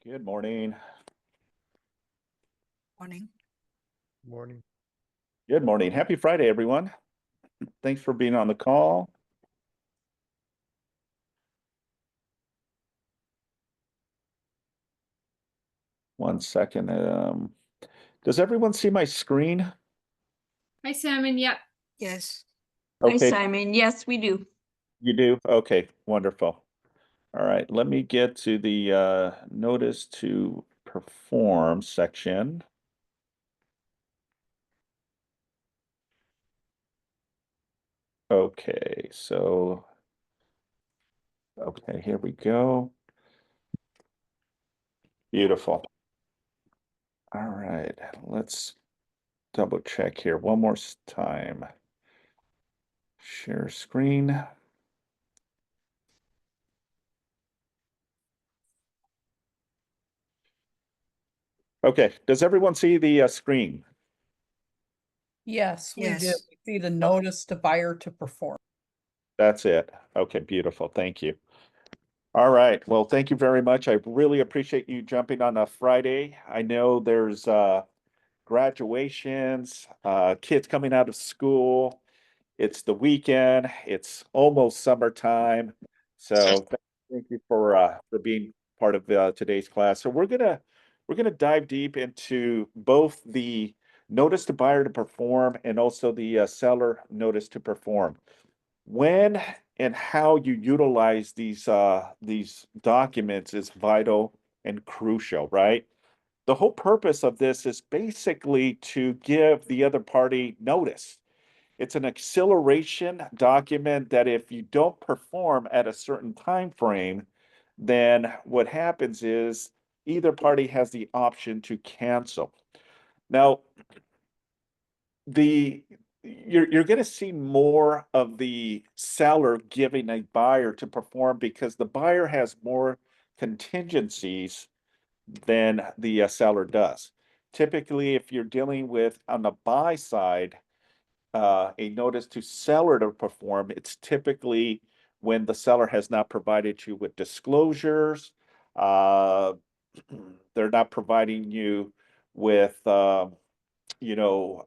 Good morning. Morning. Morning. Good morning. Happy Friday, everyone. Thanks for being on the call. One second. Does everyone see my screen? Hi, Simon. Yep. Yes. Hi, Okay, Simon. Yes, we do. you do? Okay, wonderful. All right, let me get to the notice to perform section. Okay, okay, here we go. Beautiful. All right, let's double check here one more time. Share screen. Okay, does everyone see the screen? Yes, we do. Yes. We see the notice to buyer to perform. That's it. Okay, beautiful. Thank you. All right. Well, thank you very much. I really appreciate you jumping on a Friday. I know there's graduations, kids coming out of school. It's the weekend. It's almost summertime. So thank you for being part of today's class. So we're gonna dive deep into both the notice to buyer to perform and also the seller notice to perform. When and how you utilize these documents is vital and crucial, right? The whole purpose of this is basically to give the other party notice. It's an acceleration document that if you don't perform at a certain time frame, then what happens is either party has the option to cancel. Now, the you're going to see more of the seller giving a buyer to perform because the buyer has more contingencies than the seller does. Typically, if you're dealing with on the buy side, a notice to seller to perform, it's typically when the seller has not provided you with disclosures, uh, they're not providing you with you know,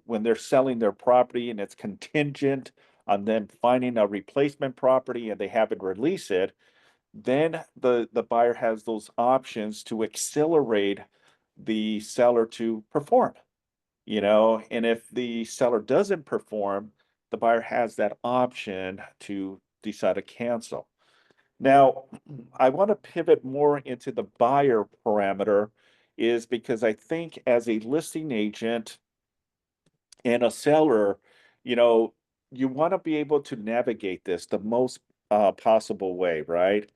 when they're selling their property and it's contingent on them finding a replacement property and they haven't released it, then the buyer has those options to accelerate the seller to perform, and if the seller doesn't perform, the buyer has that option to decide to cancel. Now, I want to pivot more into the buyer parameter is because I think as a listing agent and a seller, you know, you want to be able to navigate this the most possible way, right?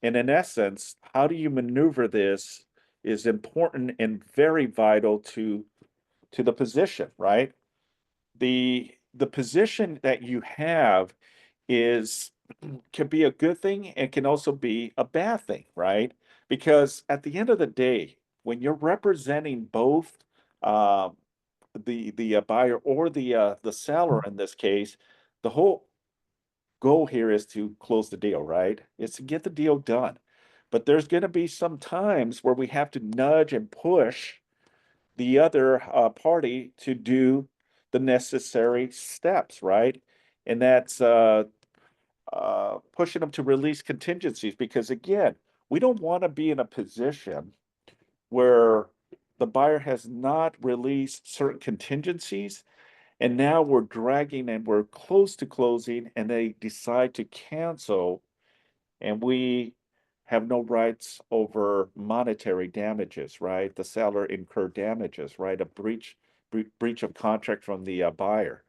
And in essence, how do you maneuver this is important and very vital to the position, right? The position that you have is can be a good thing and can also be a bad thing, right? Because at the end of the day, when you're representing both uh, the buyer or the seller in this case, the whole goal here is to close the deal, right? It's to get the deal done. But there's going to be some times where we have to nudge and push the other party to do the necessary steps, right? And that's pushing them to release contingencies because, again, we don't want to be in a position where the buyer has not released certain contingencies and now we're dragging and we're close to closing and they decide to cancel and we have no rights over monetary damages, right? The seller incurred damages, right? A breach of contract from the buyer.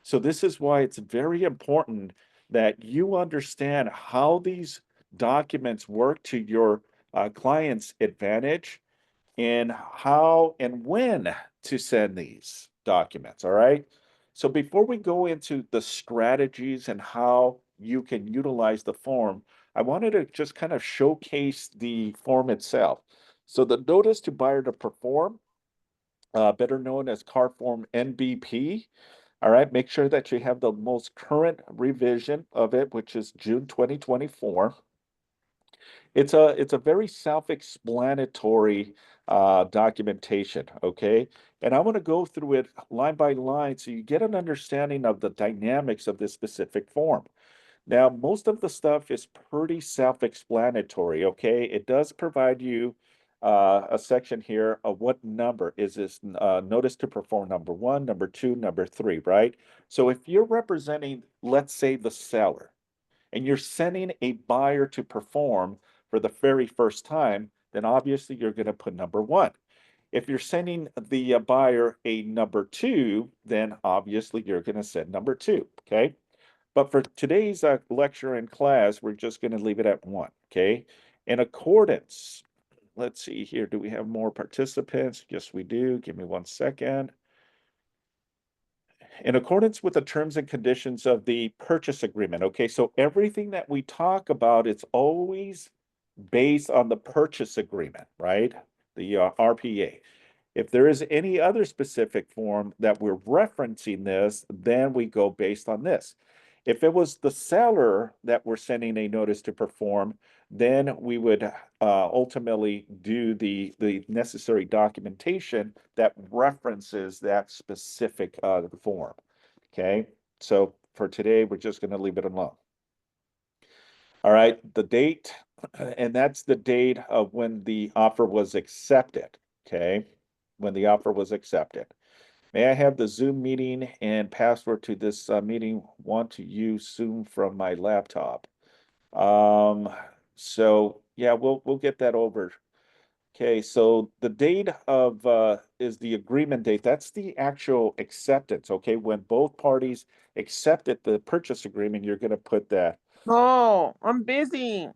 So this is why it's very important that you understand how these documents work to your client's advantage and how and when to send these documents. All right. So before we go into the strategies and how you can utilize the form, I wanted to just kind of showcase the form itself. So the notice to buyer to perform, better known as card form NBP. All right. Make sure that you have the most current revision of it, which is June 2024. It's a very self-explanatory documentation, okay? And I want to go through it line by line so you get an understanding of the dynamics of this specific form. Now, most of the stuff is pretty self-explanatory, okay? It does provide you a section here of what number is this notice to perform number one, number two, number three, right? So if you're representing, let's say, the seller, and you're sending a buyer to perform for the very first time, then obviously you're going to put number one. If you're sending the buyer a number two, then obviously you're going to send number two, okay? But for today's lecture and class, we're just going to leave it at one, okay? In accordance, let's see here, do we have more participants? Yes, we do. Give me 1 second. In accordance with the terms and conditions of the purchase agreement. Okay, so everything that we talk about, it's always based on the purchase agreement, right? The RPA. If there is any other specific form that we're referencing this, then we go based on this. If it was the seller that we're sending a notice to perform, then we would ultimately do the necessary documentation that references that specific form. Okay, so for today, we're just going to leave it alone. All right, the date, and that's the date of when the offer was accepted. Okay, when the offer was accepted. May I have the Zoom meeting and password to this meeting? Want to use Zoom from my laptop. So yeah, we'll get that over. Okay, so the date of is the agreement date. That's the actual acceptance. Okay, when both parties accepted the purchase agreement, you're going to put that. Oh, I'm busy.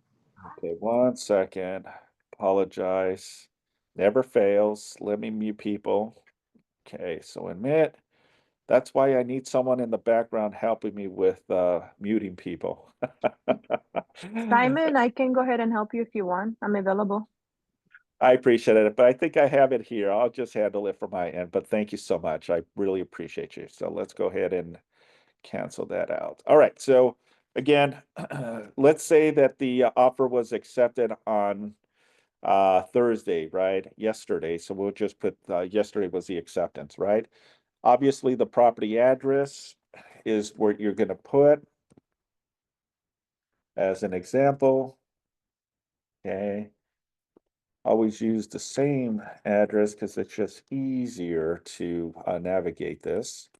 Okay, 1 second. Apologize. Never fails. Let me mute people. Okay, so admit. That's why I need someone in the background helping me with muting people. Simon, I can go ahead and help you if you want. I'm available. I appreciate it, but I think I have it here. I'll just handle it from my end, but thank you so much. I really appreciate you. So let's go ahead and cancel that out. All right, so again, let's say that the offer was accepted on Thursday, right? Yesterday. So we'll just put yesterday was the acceptance, right? Obviously, the property address is where you're going to put as an example. Okay. Always use the same address because it's just easier to navigate this,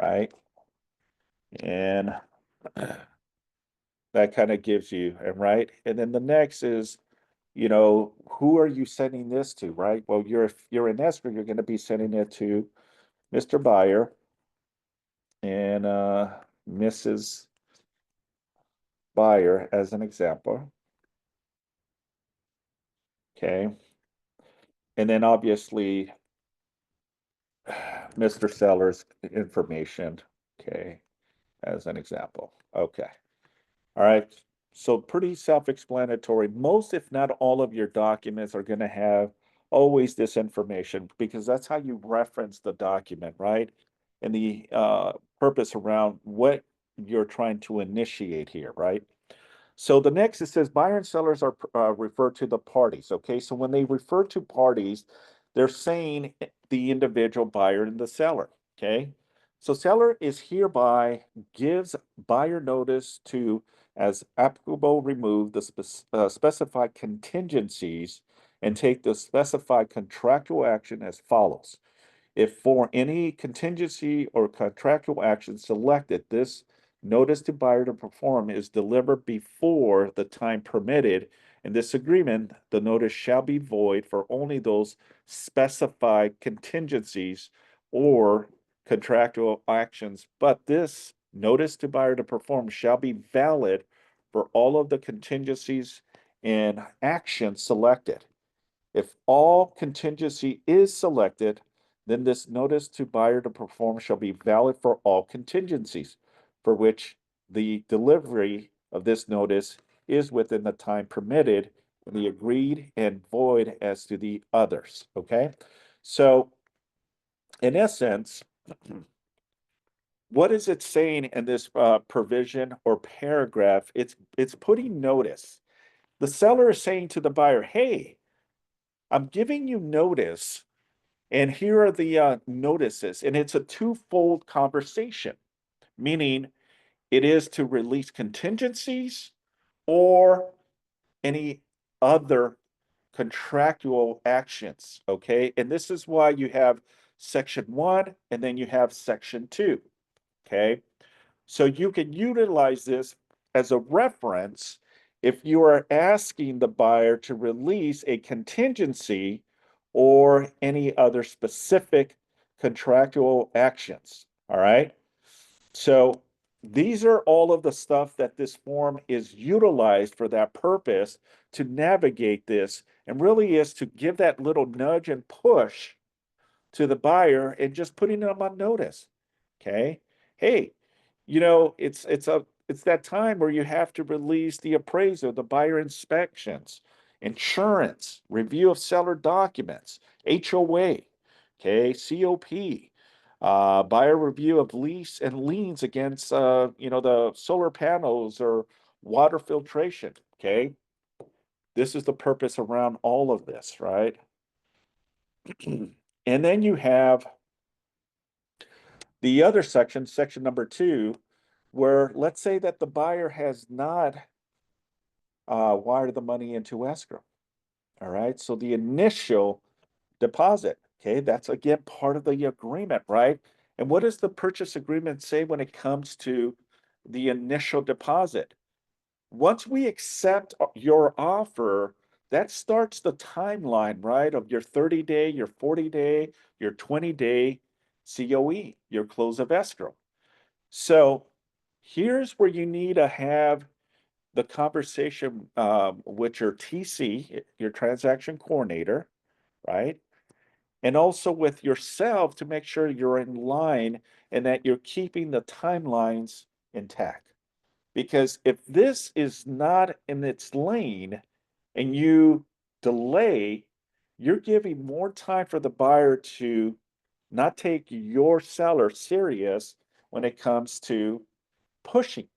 right? And that kind of gives you, and right? And then the next is, who are you sending this to, right? Well, if you're an escrow, you're going to be sending it to Mr. Buyer and Mrs. Buyer as an example. Okay. And then obviously Mr. Seller's information, okay, as an example. Okay. All right. So pretty self-explanatory. Most, if not all of your documents are going to have always this information because that's how you reference the document, right? And the purpose around what you're trying to initiate here, right? So the next, it says buyer and sellers are referred to the parties. Okay, so when they refer to parties, they're saying the individual buyer and the seller. Okay, so seller is hereby gives buyer notice to, as applicable, remove the specified contingencies and take the specified contractual action as follows. If for any contingency or contractual action selected, this notice to buyer to perform is delivered before the time permitted in this agreement, the notice shall be void for only those specified contingencies or contractual actions, but this notice to buyer to perform shall be valid for all of the contingencies and actions selected. If all contingency is selected, then this notice to buyer to perform shall be valid for all contingencies for which the delivery of this notice is within the time permitted in the agreed and void as to the others. Okay. So in essence, what is it saying in this provision or paragraph? It's putting notice The seller is saying to the buyer, hey, I'm giving you notice, and here are the notices. And it's a twofold conversation, meaning it is to release contingencies or any other contractual actions, okay? And this is why you have section 1 and then you have section 2, okay? So you can utilize this as a reference if you are asking the buyer to release a contingency or any other specific contractual actions, all right? So these are all of the stuff that this form is utilized for that purpose to navigate this, and really is to give that little nudge and push to the buyer and just putting them on notice. Okay. Hey, it's that time where you have to release the appraisal, the buyer inspections, insurance, review of seller documents, HOA, okay, COP, buyer review of lease and liens against the solar panels or water filtration. Okay. This is the purpose around all of this, right? And then you have the other section, section number 2, where let's say that the buyer has not wired the money into escrow. All right. So the initial deposit, okay, that's again part of the agreement, right? And what does the purchase agreement say when it comes to the initial deposit? Once we accept your offer, that starts the timeline, right, of your 30-day, your 40-day, your 20-day COE, your close of escrow. So here's where you need to have the conversation with your TC, your transaction coordinator, right? And also with yourself to make sure you're in line and that you're keeping the timelines intact. Because if this is not in its lane and you delay, you're giving more time for the buyer to not take your seller serious when it comes to pushing.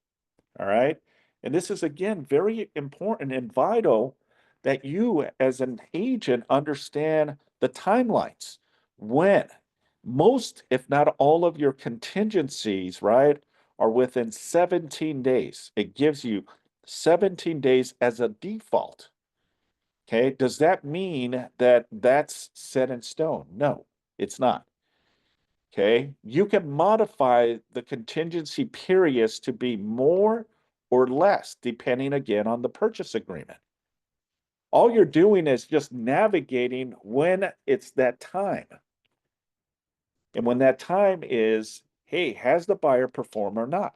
All right. And this is, again, very important and vital that you, as an agent, understand the timelines. When most, if not all of your contingencies, right, are within 17 days. It gives you 17 days as a default. Okay. Does that mean that that's set in stone? No, it's not. Okay. You can modify the contingency periods to be more or less, depending again on the purchase agreement. All you're doing is just navigating when it's that time. And when that time is, hey, has the buyer performed or not?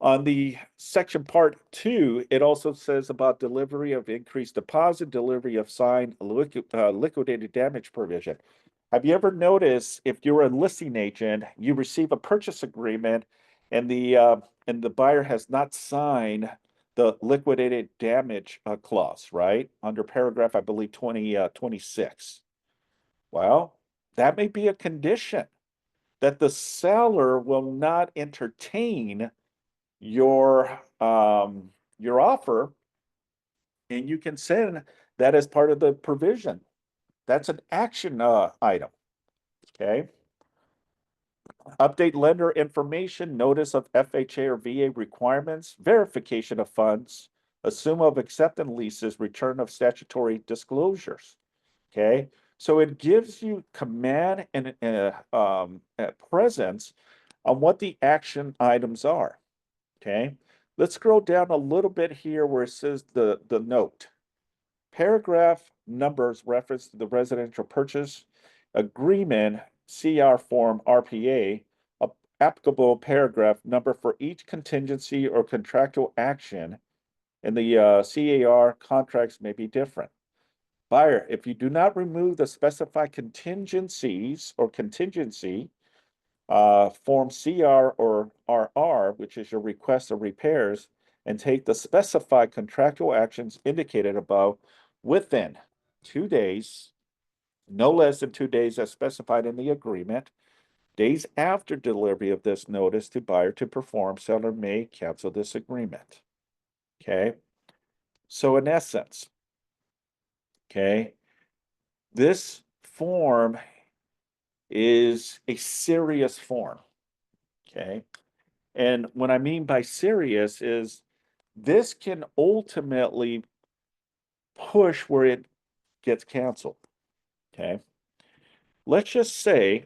On the section part 2, it also says about delivery of increased deposit, delivery of signed liquidated damage provision. Have you ever noticed if you're a listing agent, you receive a purchase agreement and the buyer has not signed the liquidated damage clause, right? Under paragraph, I believe, 26. Well, that may be a condition that the seller will not entertain your offer, and you can send that as part of the provision. That's an action item. Okay. Update lender information, notice of FHA or VA requirements, verification of funds, assume of acceptance leases, return of statutory disclosures. Okay. So it gives you command and presence on what the action items are. Okay. Let's scroll down a little bit here where it says the note. Paragraph numbers reference to the residential purchase agreement CR form RPA. Applicable paragraph number for each contingency or contractual action in the CAR contracts may be different. Buyer, if you do not remove the specified contingencies or contingency, form CR or RR, which is your request of repairs, and take the specified contractual actions indicated above within 2 days, no less than 2 days as specified in the agreement. Days after delivery of this notice to buyer to perform, seller may cancel this agreement. Okay. So in essence, okay, this form is a serious form, okay? And what I mean by serious is this can ultimately push where it gets canceled, okay? Let's just say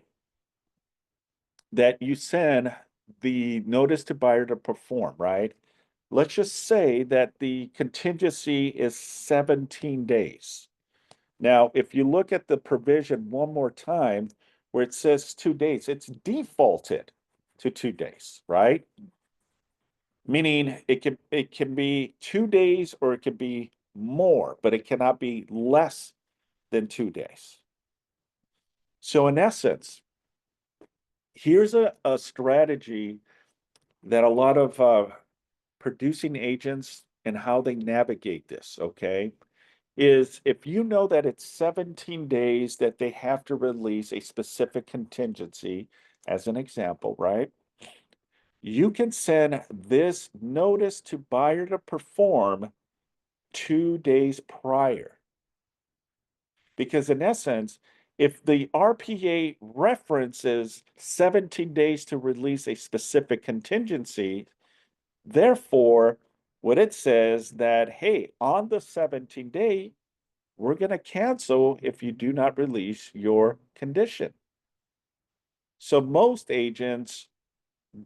that you send the notice to buyer to perform, right? Let's just say that the contingency is 17 days. Now, if you look at the provision one more time where it says 2 days, it's defaulted to 2 days, right? Meaning it can be 2 days or it can be more, but it cannot be less than 2 days. So in essence, here's a strategy that a lot of producing agents and how they navigate this, okay, is if you know that it's 17 days that they have to release a specific contingency, as an example, right? You can send this notice to buyer to perform 2 days prior. Because in essence, if the RPA references 17 days to release a specific contingency, therefore, what it says that, hey, on the 17th day, we're going to cancel if you do not release your condition. So most agents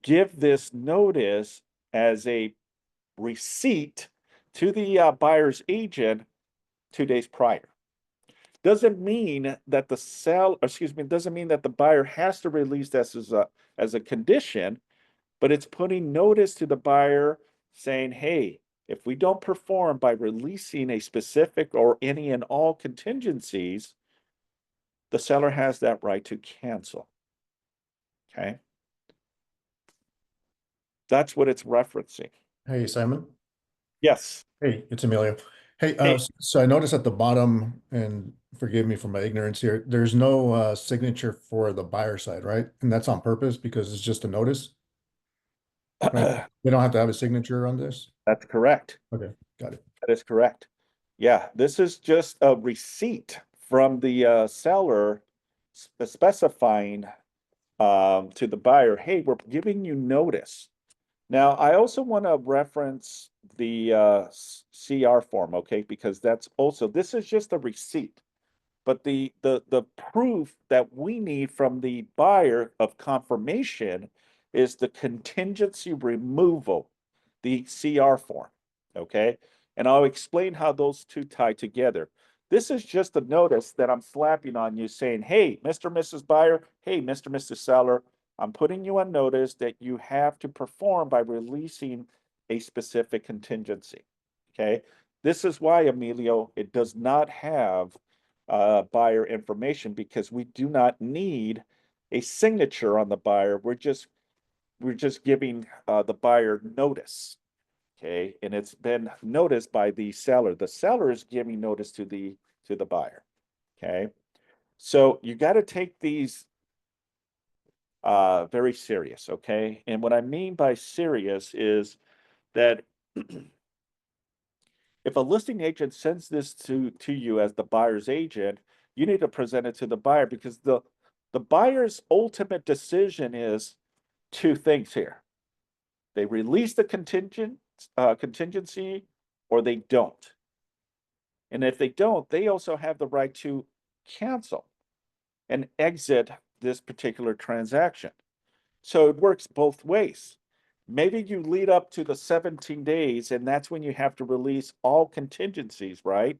give this notice as a receipt to the buyer's agent 2 days prior. Doesn't mean that doesn't mean that the buyer has to release this as a condition, but it's putting notice to the buyer saying, hey, if we don't perform by releasing a specific or any and all contingencies, the seller has that right to cancel. Okay. That's what it's referencing. Hey, Simon. Yes. Hey, it's Emilio. Hey, Hey. so I noticed at the bottom, and forgive me for my ignorance here, there's no signature for the buyer side, right? And that's on purpose because it's just a notice, right? We don't have to have a signature on this? That's correct. Okay, got it. That is correct. Yeah, this is just a receipt from the seller specifying to the buyer, hey, we're giving you notice. Now, I also want to reference the CR form, okay? Because that's also, this is just a receipt. But the proof that we need from the buyer of confirmation is the contingency removal, the CR form, okay? And I'll explain how those two tie together. This is just a notice that I'm slapping on you saying, hey, Mr. and Mrs. Buyer, hey, Mr. and Mrs. Seller, I'm putting you on notice that you have to perform by releasing a specific contingency, okay? This is why, Emilio, it does not have buyer information because we do not need a signature on the buyer. We're just giving the buyer notice, okay? And it's been noticed by the seller. The seller is giving notice to the buyer, okay? So you got to take these very serious, okay? And what I mean by serious is that if a listing agent sends this to you as the buyer's agent, you need to present it to the buyer because the buyer's ultimate decision is two things here. They release the contingency or they don't. And if they don't, they also have the right to cancel and exit this particular transaction. So it works both ways. Maybe you lead up to the 17 days and that's when you have to release all contingencies, right?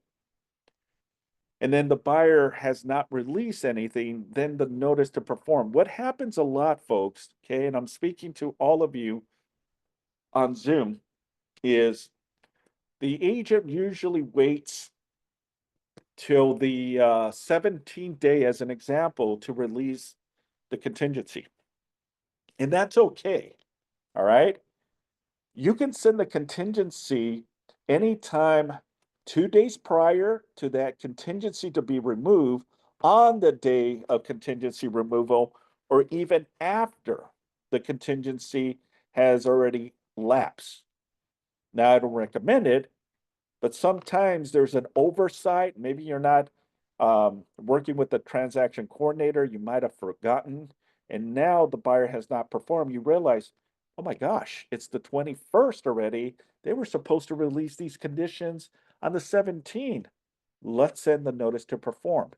And then the buyer has not released anything, then the notice to perform. What happens a lot, folks, okay, and I'm speaking to all of you on Zoom, is the agent usually waits till the 17th day, as an example, to release the contingency. And that's okay, all right? You can send the contingency anytime 2 days prior to that contingency to be removed, on the day of contingency removal, or even after the contingency has already lapsed. Now, I don't recommend it, But sometimes there's an oversight. Maybe you're not working with the transaction coordinator. You might have forgotten. And now the buyer has not performed. You realize, oh my gosh, it's the 21st already. They were supposed to release these conditions on the 17th. Let's send the notice to perform.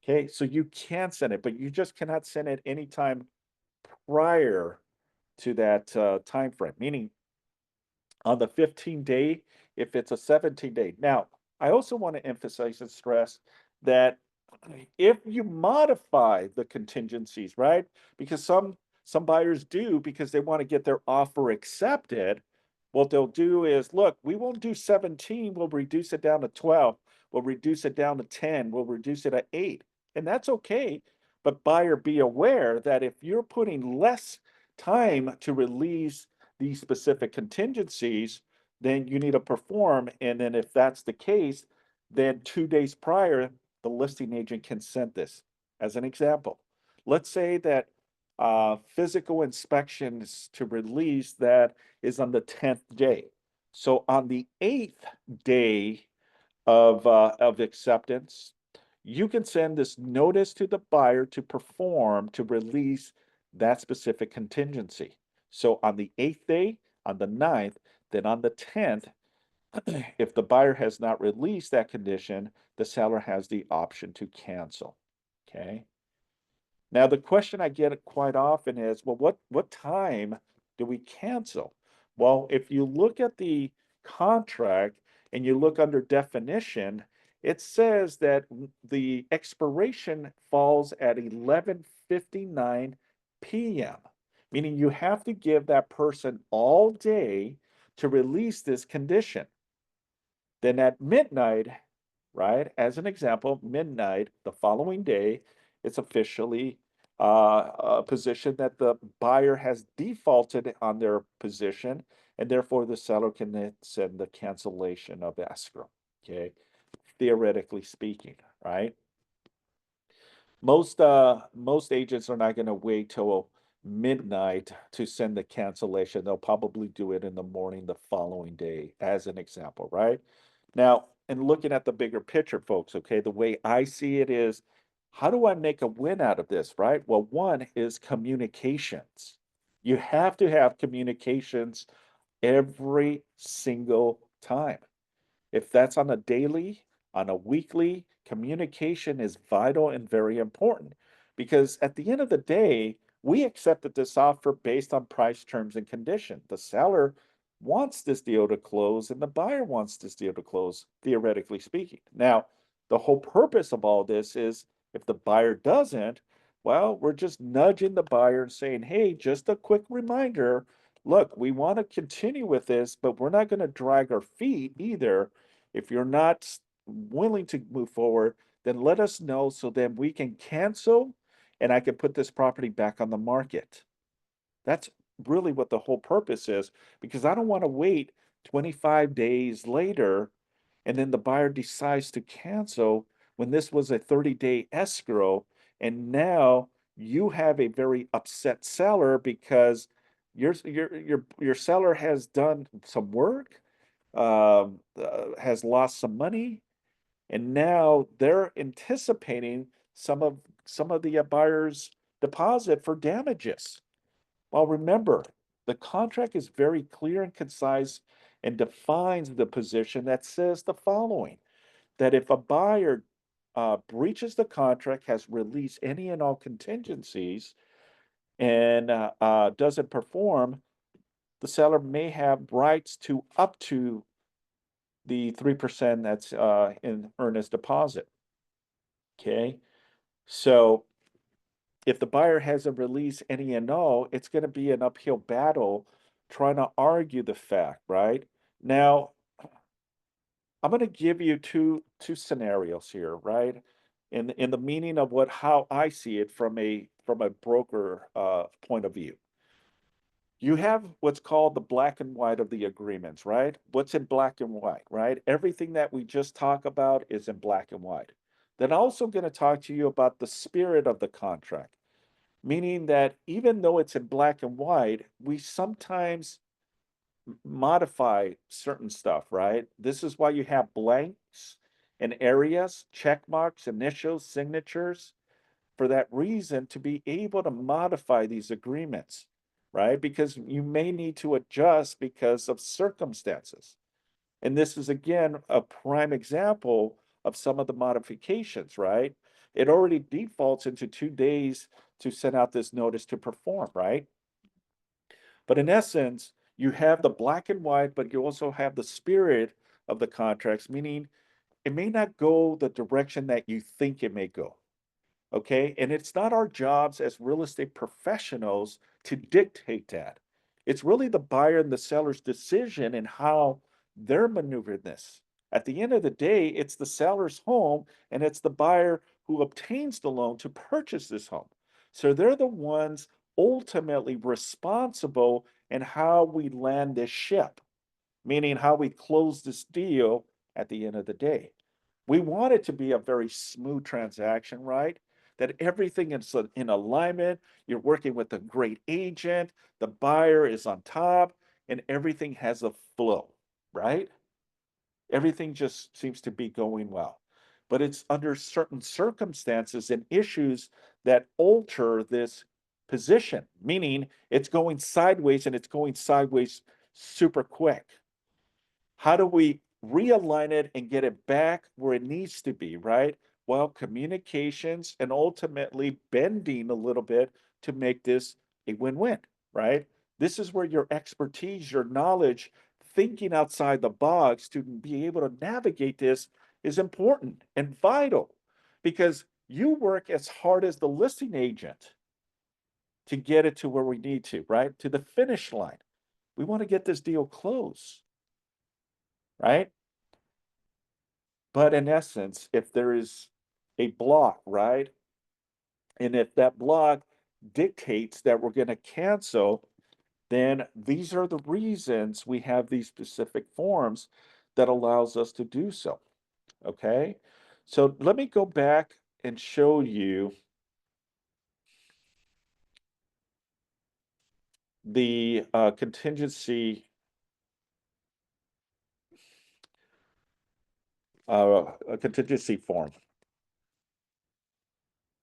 Okay, so you can send it, but you just cannot send it anytime prior to that time frame, meaning on the 15-day, if it's a 17-day. Now, I also want to emphasize and stress that if you modify the contingencies, right? Because some buyers do because they want to get their offer accepted. What they'll do is, look, we won't do 17, we'll reduce it down to 12, we'll reduce it down to 10, we'll reduce it to 8. And that's okay. But buyer, be aware that if you're putting less time to release these specific contingencies, then you need to perform. And then if that's the case, then 2 days prior, the listing agent can send this. As an example, let's say that physical inspections to release that is on the 10th day. So on the 8th day of acceptance, you can send this notice to the buyer to perform to release that specific contingency. So on the 8th day, on the 9th, then on the 10th, if the buyer has not released that condition, the seller has the option to cancel. Okay. Now the question I get quite often is, well, what time do we cancel? Well, if you look at the contract and you look under definition, it says that the expiration falls at 11:59 p.m., meaning you have to give that person all day to release this condition. Then at midnight, right, as an example, midnight the following day, it's officially a position that the buyer has defaulted on their position, and therefore the seller can then send the cancellation of escrow. Okay, theoretically speaking, right? Most agents are not going to wait till midnight to send the cancellation. They'll probably do it in the morning the following day, as an example, right? Now, and looking at the bigger picture, folks, okay, the way I see it is, how do I make a win out of this, right? Well, one is communications. You have to have communications every single time. If that's on a daily, on a weekly, communication is vital and very important, because at the end of the day, we accepted this offer based on price, terms, and condition. The seller wants this deal to close and the buyer wants this deal to close, theoretically speaking. Now, the whole purpose of all this is if the buyer doesn't, well, we're just nudging the buyer and saying, hey, just a quick reminder, look, we want to continue with this, but we're not going to drag our feet either. If you're not willing to move forward, then let us know so then we can cancel and I can put this property back on the market. That's really what the whole purpose is, because I don't want to wait 25 days later and then the buyer decides to cancel when this was a 30-day escrow, and now you have a very upset seller because your seller has done some work, has lost some money, and now they're anticipating some of the buyer's deposit for damages. Well, remember, the contract is very clear and concise and defines the position that says the following: that if a buyer breaches the contract, has released any and all contingencies, and doesn't perform, the seller may have rights to up to the 3% that's in earnest deposit. Okay, so if the buyer hasn't released any and all, it's going to be an uphill battle trying to argue the fact, right? Now, I'm going to give you two scenarios here, right? In the meaning of how I see it from a broker point of view. You have what's called the black and white of the agreements, right? What's in black and white, right? Everything that we just talked about is in black and white. Then I'm also going to talk to you about the spirit of the contract, meaning that even though it's in black and white, we sometimes modify certain stuff, right? This is why you have blanks and areas, check marks, initials, signatures, for that reason, to be able to modify these agreements, right? Because you may need to adjust because of circumstances. And this is again a prime example of some of the modifications, right? It already defaults into 2 days to send out this notice to perform, right? But in essence, you have the black and white, but you also have the spirit of the contracts, meaning it may not go the direction that you think it may go. Okay. And it's not our jobs as real estate professionals to dictate that. It's really the buyer and the seller's decision and how they're maneuvering this. At the end of the day, it's the seller's home and it's the buyer who obtains the loan to purchase this home. So they're the ones ultimately responsible in how we land this ship, meaning how we close this deal at the end of the day. We want it to be a very smooth transaction, right? That everything is in alignment. You're working with a great agent, the buyer is on top, and everything has a flow, right? Everything just seems to be going well. But it's under certain circumstances and issues that alter this position, meaning it's going sideways and it's going sideways super quick. How do we realign it and get it back where it needs to be, right? Well, communications and ultimately bending a little bit to make this a win-win, right? This is where your expertise, your knowledge, thinking outside the box to be able to navigate this is important and vital because you work as hard as the listing agent to get it to where we need to, right? To the finish line. We want to get this deal closed, right? But in essence, if there is a block, right? And if that block dictates that we're going to cancel, then these are the reasons we have these specific forms that allows us to do so. Okay. So let me go back and show you the contingency a contingency form.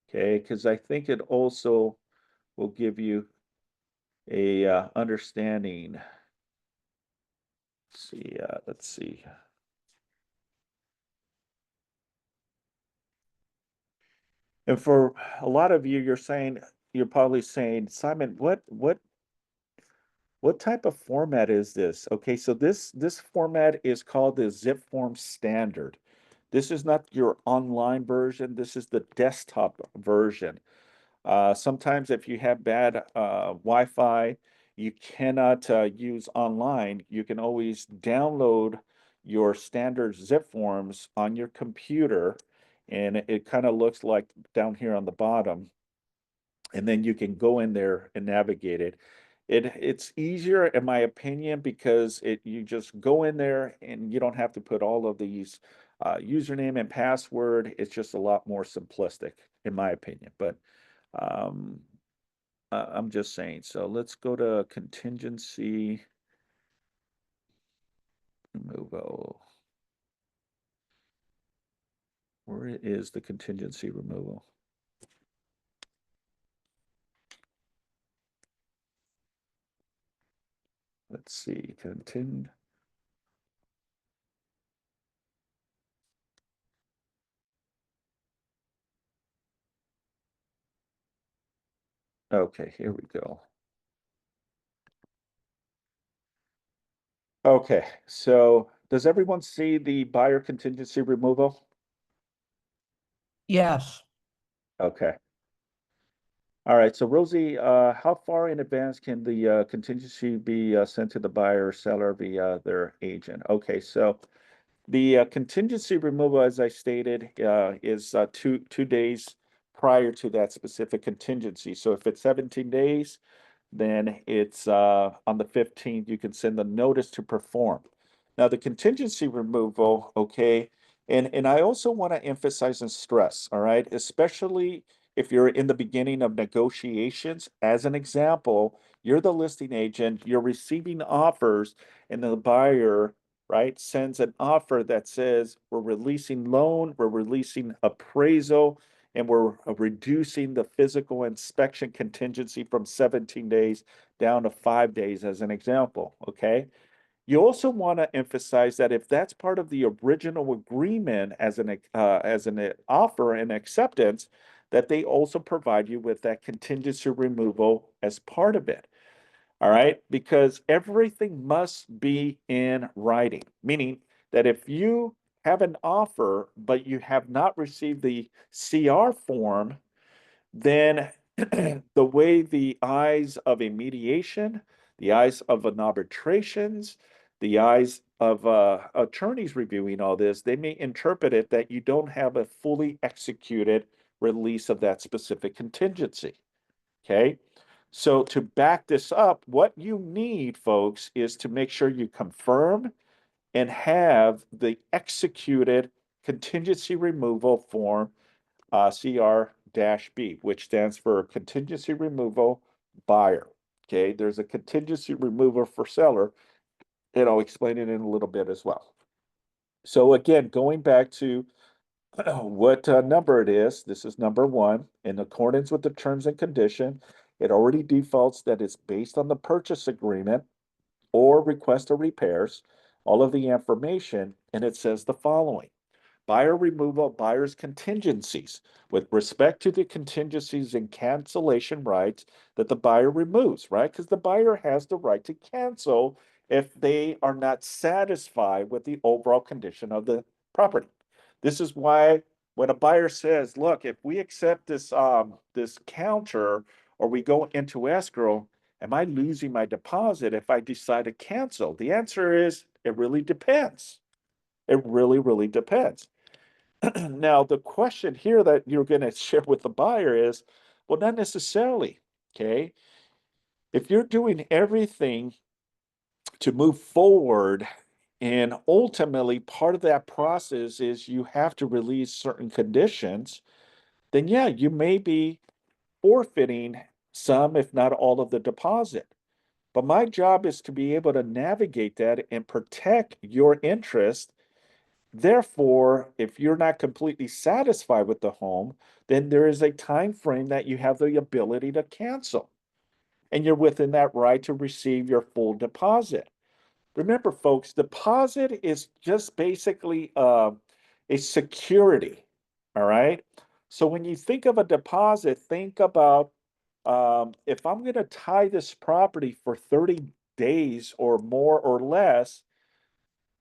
Okay, because I think it also will give you a understanding. Let's see. And for a lot of you, you're probably saying, Simon, what type of format is this? Okay, so this format is called the zip form standard. This is not your online version. This is the desktop version. Sometimes if you have bad Wi-Fi, you cannot use online. You can always download your standard zip forms on your computer, and it kind of looks like down here on the bottom. And then you can go in there and navigate it. It's easier in my opinion because you just go in there and you don't have to put all of these username and password. It's just a lot more simplistic in my opinion. But um, I'm just saying. So let's go to contingency removal. Where is the contingency removal? Let's see, okay, here we go. Okay, so does everyone see the buyer contingency removal? Yes. Okay. All right, so Rosie, how far in advance can the contingency be sent to the buyer or seller via their agent? Okay, so the contingency removal, as I stated, is two days prior to that specific contingency. So if it's 17 days, then it's on the 15th, you can send the notice to perform. Now, the contingency removal, okay, and I also want to emphasize and stress, all right, especially if you're in the beginning of negotiations. As an example, You're the listing agent, you're receiving offers, and the buyer, right, sends an offer that says, we're releasing loan, we're releasing appraisal, and we're reducing the physical inspection contingency from 17 days down to 5 days as an example, okay? You also want to emphasize that if that's part of the original agreement as an offer and acceptance, that they also provide you with that contingency removal as part of it. All right, because everything must be in writing, meaning that if you have an offer but you have not received the CR form, then the way the eyes of a mediation, the eyes of an arbitrations, the eyes of attorneys reviewing all this, they may interpret it that you don't have a fully executed release of that specific contingency. Okay. So to back this up, what you need, folks, is to make sure you confirm and have the executed contingency removal form CR-B, which stands for contingency removal buyer. Okay, there's a contingency removal for seller, and I'll explain it in a little bit as well. So again, going back to what number it is, this is number 1. In accordance with the terms and condition, it already defaults that it's based on the purchase agreement or request of repairs, all of the information, and it says the following. Buyer removal, buyer's contingencies with respect to the contingencies and cancellation rights that the buyer removes, right? Because the buyer has the right to cancel if they are not satisfied with the overall condition of the property. This is why when a buyer says, look, if we accept this counter or we go into escrow, am I losing my deposit if I decide to cancel? The answer is it really depends. It really, really depends. Now, the question here that you're going to share with the buyer is, well, not necessarily, okay? If you're doing everything to move forward, and ultimately part of that process is you have to release certain conditions, then yeah, you may be forfeiting some, if not all of the deposit. But my job is to be able to navigate that and protect your interest. Therefore, if you're not completely satisfied with the home, then there is a time frame that you have the ability to cancel. And you're within that right to receive your full deposit. Remember, folks, deposit is just basically a security. All right. So when you think of a deposit, think about if I'm going to tie this property for 30 days or more or less,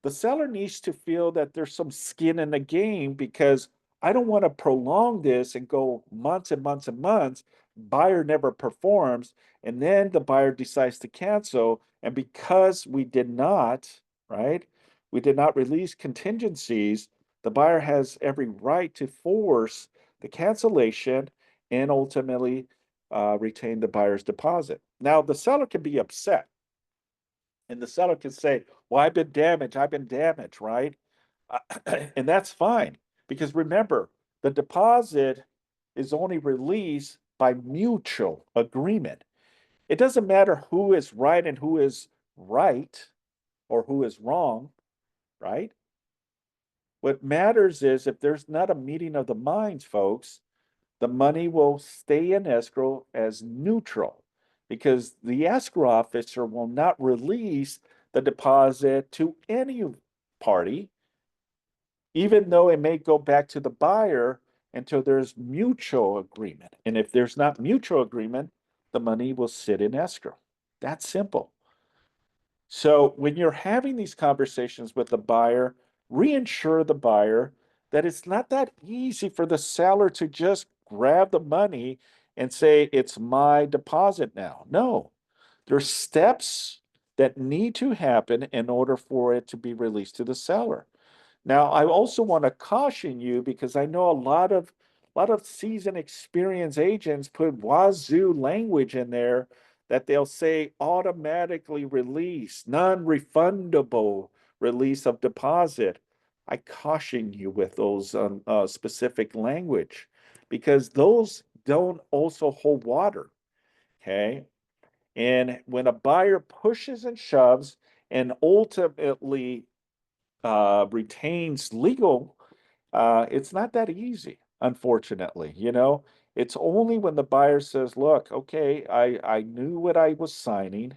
the seller needs to feel that there's some skin in the game because I don't want to prolong this and go months and months and months. Buyer never performs, and then the buyer decides to cancel. And because we did not, right, we did not release contingencies, the buyer has every right to force the cancellation and ultimately retain the buyer's deposit. Now, the seller can be upset. And the seller can say, well, I've been damaged, right? And that's fine. Because remember, the deposit is only released by mutual agreement. It doesn't matter who is right and who is right or who is wrong, right? What matters is if there's not a meeting of the minds, folks, the money will stay in escrow as neutral because the escrow officer will not release the deposit to any party, even though it may go back to the buyer until there's mutual agreement. And if there's not mutual agreement, the money will sit in escrow. That's simple. So when you're having these conversations with the buyer, reinsure the buyer that it's not that easy for the seller to just grab the money and say, it's my deposit now. No, there's steps that need to happen in order for it to be released to the seller. Now, I also want to caution you because I know a lot of seasoned experienced agents put wazoo language in there that they'll say automatically release, non-refundable release of deposit. I caution you with those specific language because those don't also hold water. Okay. And when a buyer pushes and shoves and ultimately retains legal, it's not that easy, unfortunately. It's only when the buyer says, look, okay, I knew what I was signing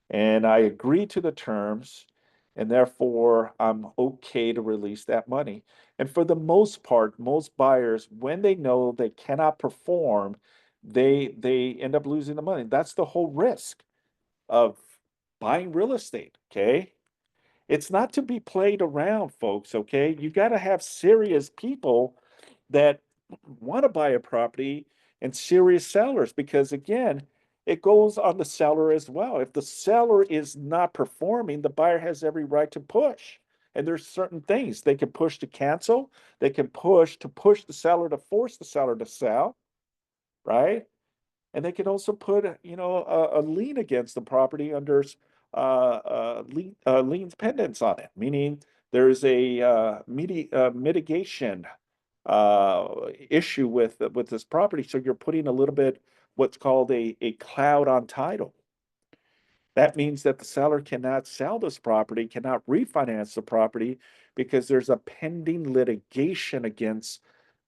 and I agreed to the terms, and therefore I'm okay to release that money. And for the most part, most buyers, when they know they cannot perform, they end up losing the money. That's the whole risk of buying real estate, okay? It's not to be played around, folks, okay? You got to have serious people that want to buy a property and serious sellers because, again, it goes on the seller as well. If the seller is not performing, the buyer has every right to push. And there's certain things they can push to cancel, they can push the seller to force the seller to sell, right? And they can also put, a lien against the property under liens pendants on it, meaning there's a mitigation issue with this property. So you're putting a little bit what's called a cloud on title. That means that the seller cannot sell this property, cannot refinance the property because there's a pending litigation against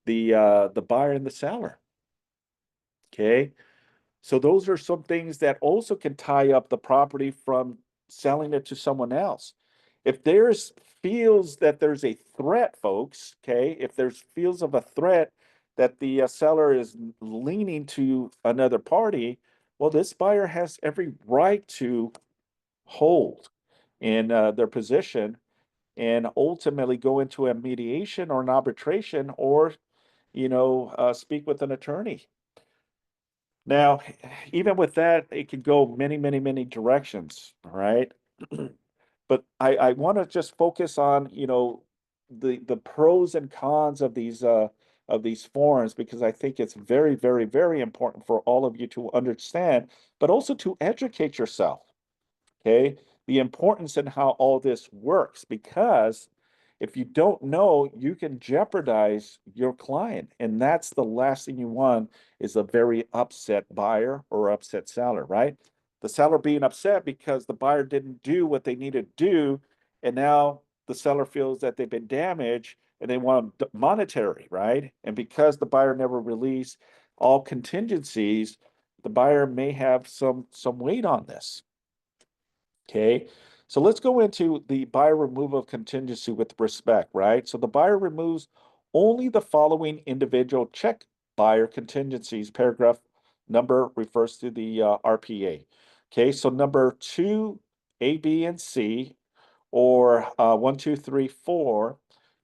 the buyer and the seller. Okay. So those are some things that also can tie up the property from selling it to someone else. If there's feels that there's a threat, folks, okay, if there's feels of a threat that the seller is leaning to another party, well, this buyer has every right to hold in their position and ultimately go into a mediation or an arbitration or, speak with an attorney. Now, even with that, it could go many, many, many directions, all right? But I want to just focus on, the pros and cons of these forums because I think it's very, very, very important for all of you to understand, but also to educate yourself, okay? The importance in how all this works because if you don't know, you can jeopardize your client. And that's the last thing you want is a very upset buyer or upset seller, right? The seller being upset because the buyer didn't do what they needed to do. And now the seller feels that they've been damaged and they want monetary, right? And because the buyer never released all contingencies, the buyer may have some weight on this. Okay, so let's go into the buyer removal of contingency with respect, right? So the buyer removes only the following individual check buyer contingencies. Paragraph number refers to the RPA. Okay, so number 2, A, B, and C, or 1, 2, 3, 4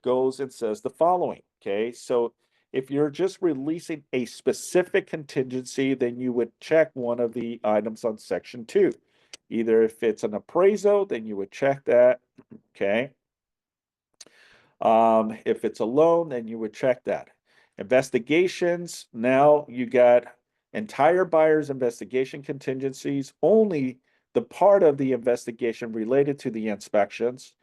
goes and says the following. Okay, so if you're just releasing a specific contingency, then you would check one of the items on section 2. Either if it's an appraisal, then you would check that, okay? If it's a loan, then you would check that. Investigations, now you got entire buyer's investigation contingencies, only the part of the investigation related to the inspections,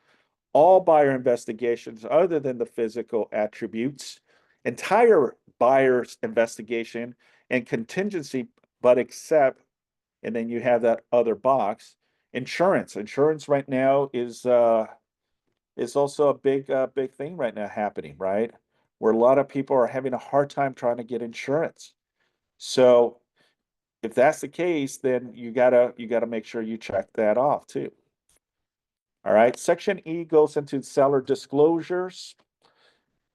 all buyer investigations other than the physical attributes, entire buyer's investigation and contingency, but except, and then you have that other box. Insurance right now is also a big thing right now happening, right? Where a lot of people are having a hard time trying to get insurance. So if that's the case, then you gotta make sure you check that off too. All right, section E goes into seller disclosures.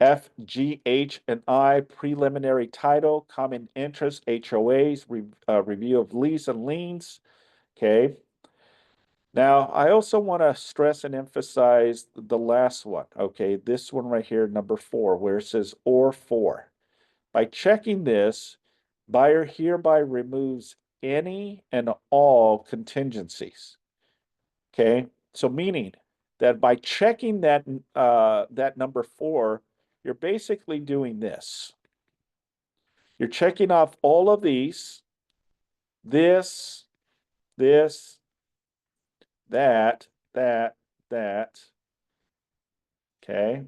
F, G, H, and I, preliminary title, common interest, HOAs, review of lease and liens. Okay. Now, I also want to stress and emphasize the last one. Okay, this one right here, number 4, where it says or 4. By checking this, buyer hereby removes any and all contingencies. Okay, so meaning that by checking that that number 4, you're basically doing this. You're checking off all of these, this, that, that. Okay.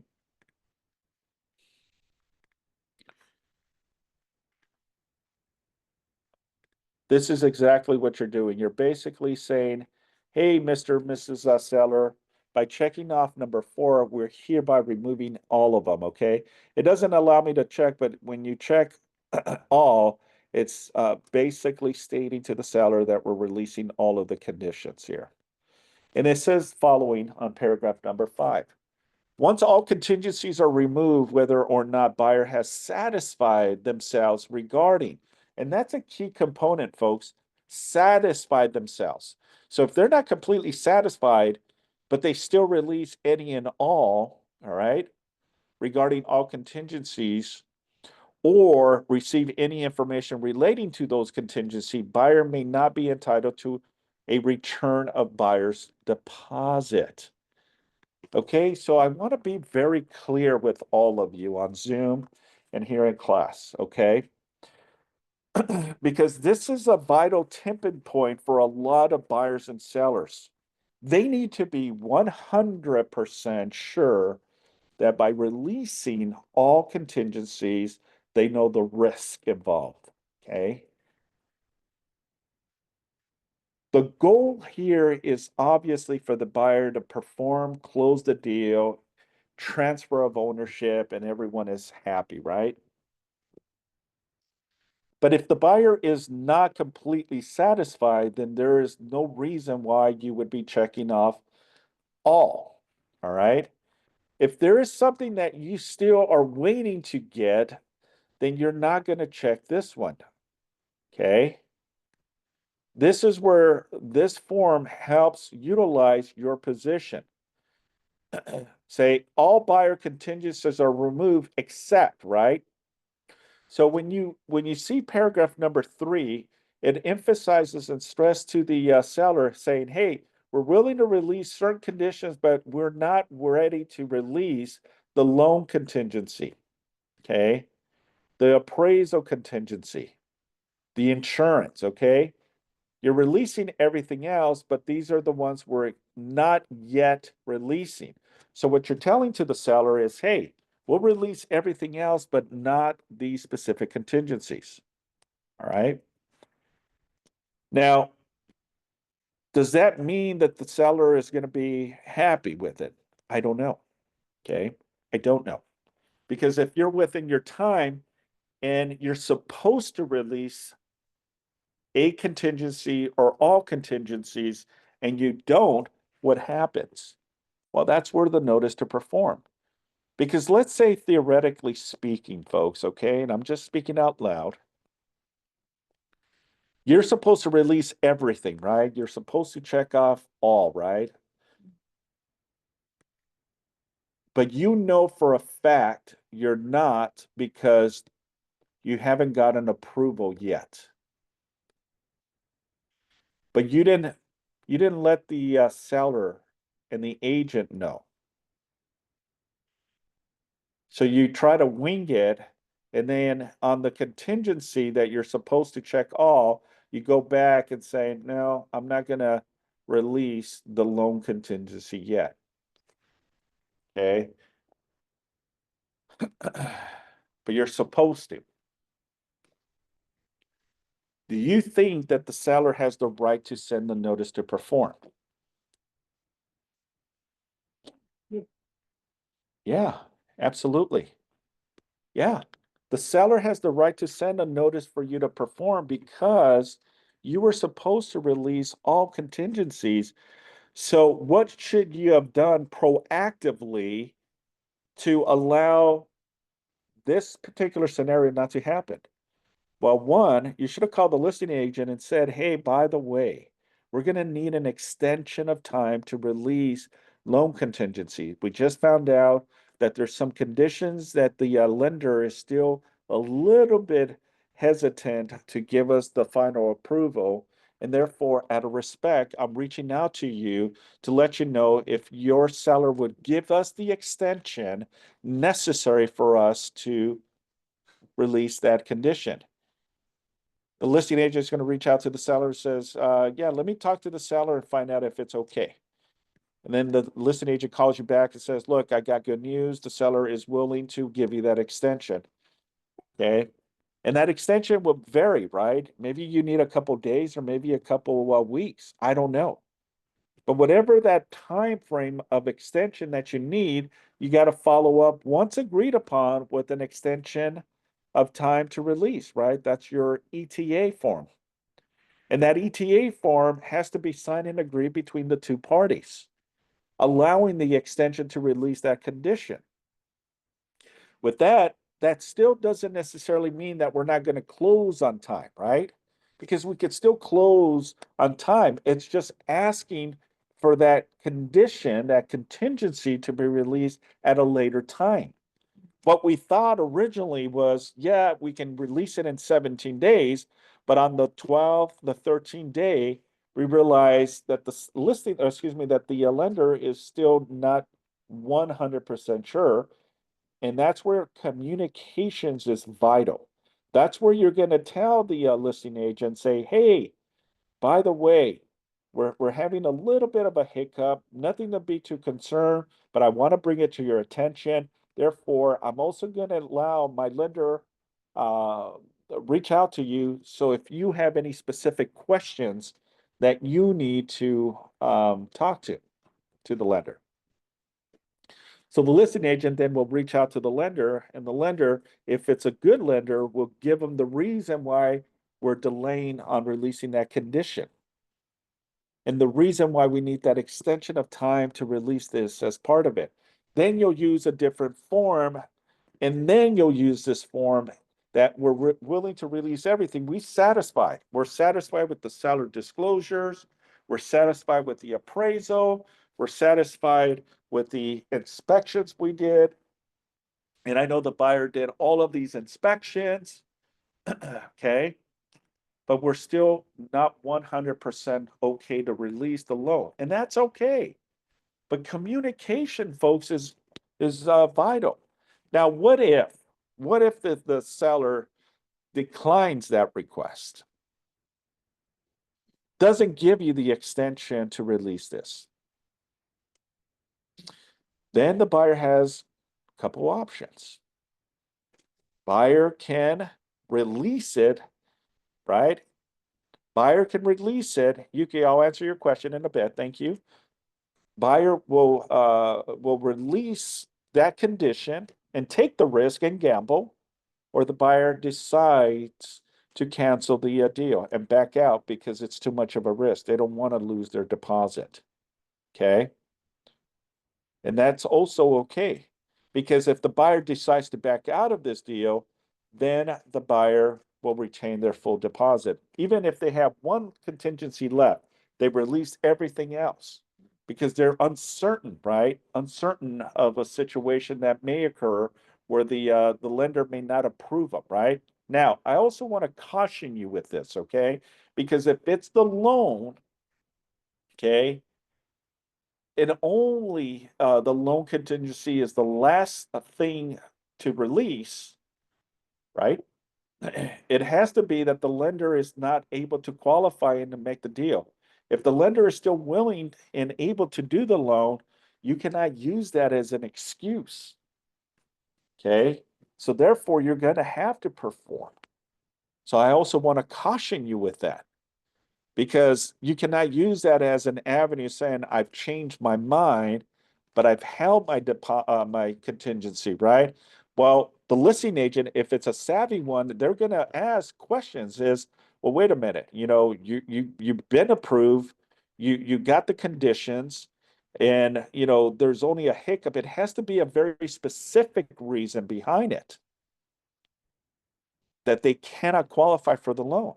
This is exactly what you're doing. You're basically saying, hey, Mr. and Mrs. Seller, by checking off number 4, we're hereby removing all of them, okay? It doesn't allow me to check, but when you check all, it's basically stating to the seller that we're releasing all of the conditions here. And it says following on paragraph number 5. Once all contingencies are removed, whether or not buyer has satisfied themselves regarding, and that's a key component, folks, satisfied themselves. So if they're not completely satisfied, but they still release any and all right, regarding all contingencies, or receive any information relating to those contingency, buyer may not be entitled to a return of buyer's deposit. Okay, so I want to be very clear with all of you on Zoom and here in class, okay? Because this is a vital tipping point for a lot of buyers and sellers. They need to be 100% sure that by releasing all contingencies, they know the risk involved, okay? The goal here is obviously for the buyer to perform, close the deal, transfer of ownership, and everyone is happy, right? But if the buyer is not completely satisfied, then there is no reason why you would be checking off all right? If there is something that you still are waiting to get, then you're not going to check this one, okay? This is where this form helps utilize your position. Say all buyer contingencies are removed except, right? So when you see paragraph number 3, it emphasizes and stress to the seller saying, hey, we're willing to release certain conditions, but we're not ready to release the loan contingency, okay? The appraisal contingency, the insurance, okay? You're releasing everything else, but these are the ones we're not yet releasing. So what you're telling to the seller is, hey, we'll release everything else, but not these specific contingencies. All right. Now, does that mean that the seller is going to be happy with it? I don't know. Okay. I don't know. Because if you're within your time and you're supposed to release a contingency or all contingencies and you don't, what happens? Well, that's where the notice to perform. Because let's say theoretically speaking, folks, okay, and I'm just speaking out loud, you're supposed to release everything, right? You're supposed to check off all, right? But you know for a fact you're not because you haven't got an approval yet. But you didn't let the seller and the agent know. So you try to wing it, and then on the contingency that you're supposed to check all, you go back and say, no, I'm not going to release the loan contingency yet. Okay. But you're supposed to. Do you think that the seller has the right to send the notice to perform? Yeah, absolutely. Yeah. The seller has the right to send a notice for you to perform because you were supposed to release all contingencies. So what should you have done proactively to allow this particular scenario not to happen? Well, one, you should have called the listing agent and said, hey, by the way, we're going to need an extension of time to release loan contingency. We just found out that there's some conditions that the lender is still a little bit hesitant to give us the final approval. And therefore, out of respect, I'm reaching out to you to let you know if your seller would give us the extension necessary for us to release that condition. The listing agent is going to reach out to the seller and says, yeah, let me talk to the seller and find out if it's okay. And then the listing agent calls you back and says, look, I got good news. The seller is willing to give you that extension. Okay. And that extension will vary, right? Maybe you need a couple days or maybe a couple weeks. I don't know. But whatever that time frame of extension that you need, you got to follow up once agreed upon with an extension of time to release, right? That's your ETA form. And that ETA form has to be signed and agreed between the two parties, allowing the extension to release that condition. With that, that still doesn't necessarily mean that we're not going to close on time, right? Because we could still close on time. It's just asking for that condition, that contingency to be released at a later time. What we thought originally was, yeah, we can release it in 17 days, but on the 12th, the 13th day, we realized that the listing, that the lender is still not 100% sure. And that's where communications is vital. That's where you're going to tell the listing agent, say, hey, by the way, we're having a little bit of a hiccup, nothing to be too concerned, but I want to bring it to your attention. Therefore, I'm also going to allow my lender reach out to you. So if you have any specific questions that you need to talk to the lender. So the listing agent then will reach out to the lender, and the lender, if it's a good lender, will give them the reason why we're delaying on releasing that condition. And the reason why we need that extension of time to release this as part of it. Then you'll use a different form, and then you'll use this form that we're willing to release everything. We're satisfied with the seller disclosures. We're satisfied with the appraisal. We're satisfied with the inspections we did. And I know the buyer did all of these inspections. Okay. But we're still not 100% okay to release the loan. And that's okay. But communication, folks, is vital. Now, what if the seller declines that request? Doesn't give you the extension to release this? Then the buyer has a couple options. Buyer can release it, right? Buyer can release it. Yuki, I'll answer your question in a bit. Thank you. Buyer will release that condition and take the risk and gamble, or the buyer decides to cancel the deal and back out because it's too much of a risk. They don't want to lose their deposit. Okay. And that's also okay, because if the buyer decides to back out of this deal, then the buyer will retain their full deposit. Even if they have one contingency left, they release everything else because they're uncertain, right? Uncertain of a situation that may occur where the lender may not approve of, right? Now, I also want to caution you with this, okay? Because if it's the loan, okay, it only the loan contingency is the last thing to release, right? It has to be that the lender is not able to qualify and to make the deal. If the lender is still willing and able to do the loan, you cannot use that as an excuse. Okay, so therefore you're going to have to perform. So I also want to caution you with that, because you cannot use that as an avenue saying I've changed my mind, but I've held my my contingency, right? Well, the listing agent, if it's a savvy one, they're going to ask questions. Is, well, wait a minute, you've been approved, you got the conditions, and there's only a hiccup. It has to be a very specific reason behind it that they cannot qualify for the loan.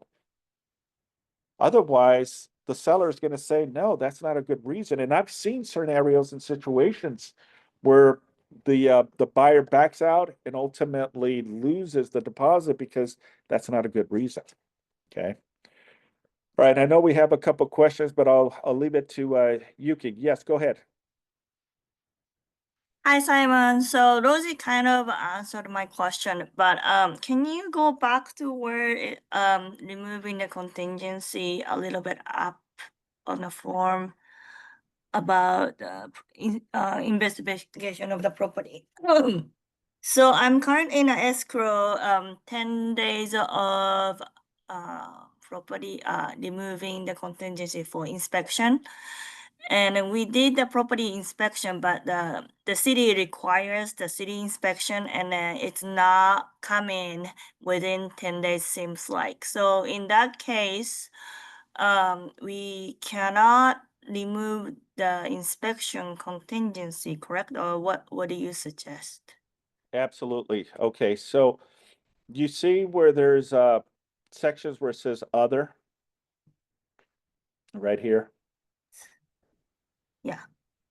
Otherwise, the seller is going to say, no, that's not a good reason. And I've seen scenarios and situations where the buyer backs out and ultimately loses the deposit because that's not a good reason. Okay. All right. I know we have a couple questions, but I'll leave it to Yuki. Yes, go ahead. Hi, Simon. So Rosie kind of answered my question, but can you go back to where removing the contingency a little bit up on the form about investigation of the property? So I'm currently in a escrow, 10 days of property removing the contingency for inspection. And we did the property inspection, but the city requires the city inspection, and then it's not coming within 10 days, seems like. So in that case, we cannot remove the inspection contingency, correct? Or what do you suggest? Absolutely. Okay, so you see where there's sections where it says other? Right here. Yeah.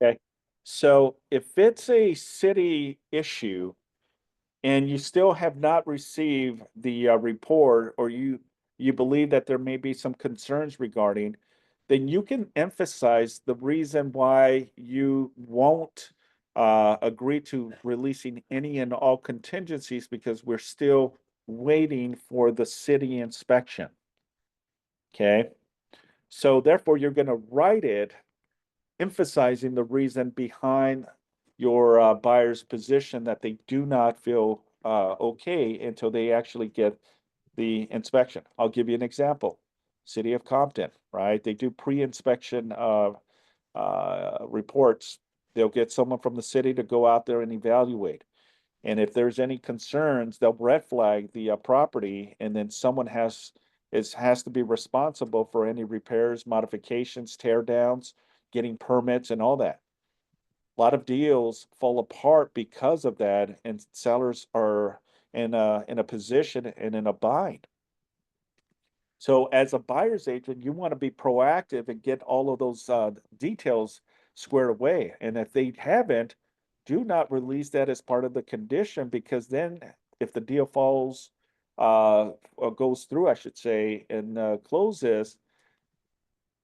Okay, so if it's a city issue and you still have not received the report, or you believe that there may be some concerns regarding, then you can emphasize the reason why you won't agree to releasing any and all contingencies, because we're still waiting for the city inspection. Okay, so therefore you're going to write it emphasizing the reason behind your buyer's position, that they do not feel okay until they actually get the inspection. I'll give you an example. City of Compton, right? They do pre-inspection reports. They'll get someone from the city to go out there and evaluate. And if there's any concerns, they'll red flag the property, and then someone has to be responsible for any repairs, modifications, tear downs, getting permits and all that. A lot of deals fall apart because of that, and sellers are in a position and in a bind. So as a buyer's agent, you want to be proactive and get all of those details squared away. And if they haven't, do not release that as part of the condition, because then if the deal falls or goes through, I should say, and closes,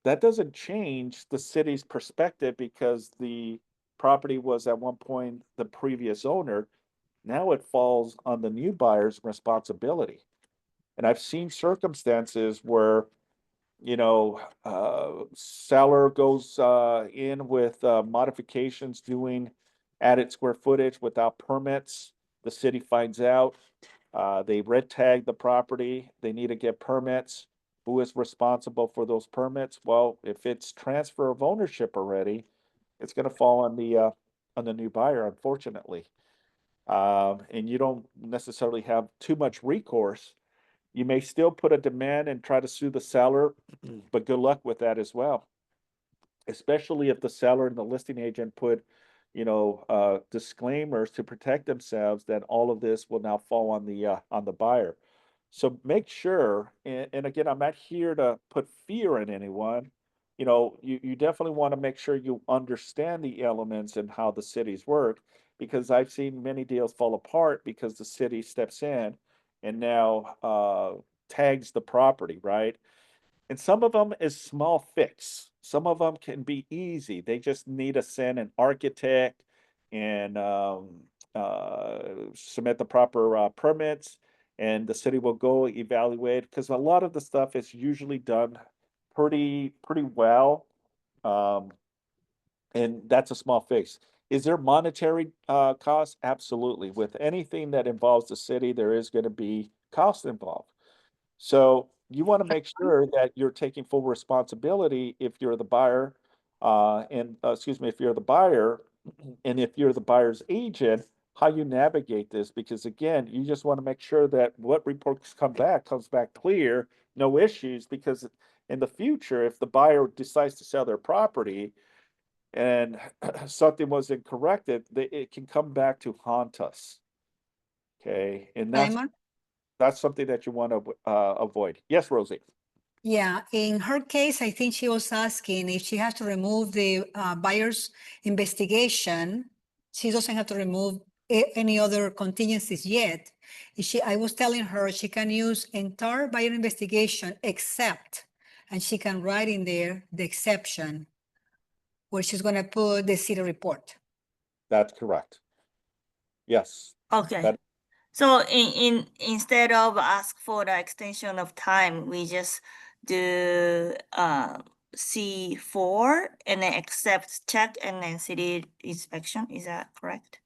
that doesn't change the city's perspective, because the property was at one point the previous owner. Now it falls on the new buyer's responsibility. And I've seen circumstances where, seller goes in with modifications, doing added square footage without permits. The city finds out. They red tag the property. They need to get permits. Who is responsible for those permits? Well, if it's transfer of ownership already, it's going to fall on the new buyer, unfortunately. And you don't necessarily have too much recourse. You may still put a demand and try to sue the seller, but good luck with that as well. Especially if the seller and the listing agent put, disclaimers to protect themselves, that all of this will now fall on the buyer. So make sure, and again, I'm not here to put fear in anyone. You definitely want to make sure you understand the elements and how the cities work, because I've seen many deals fall apart because the city steps in and now tags the property, right? And some of them is small fix. Some of them can be easy. They just need to send an architect and submit the proper permits, and the city will go evaluate, because a lot of the stuff is usually done pretty well. And that's a small fix. Is there monetary cost? Absolutely. With anything that involves the city, there is going to be cost involved. So you want to make sure that you're taking full responsibility if you're the buyer, if you're the buyer, and if you're the buyer's agent, how you navigate this. Because again, you just want to make sure that what reports comes back clear, no issues. Because in the future, if the buyer decides to sell their property and something was incorrect, it can come back to haunt us. Okay, and that's something that you want to avoid. Yes, Rosie. Yeah, in her case, I think she was asking if she has to remove the buyer's investigation. She doesn't have to remove any other contingencies yet. I was telling her she can use entire buyer investigation except, and she can write in there the exception where she's going to put the city report. That's correct. Yes. Okay. That- So instead of ask for the extension of time, we just do C4 and then accept check and then city inspection. Is that correct?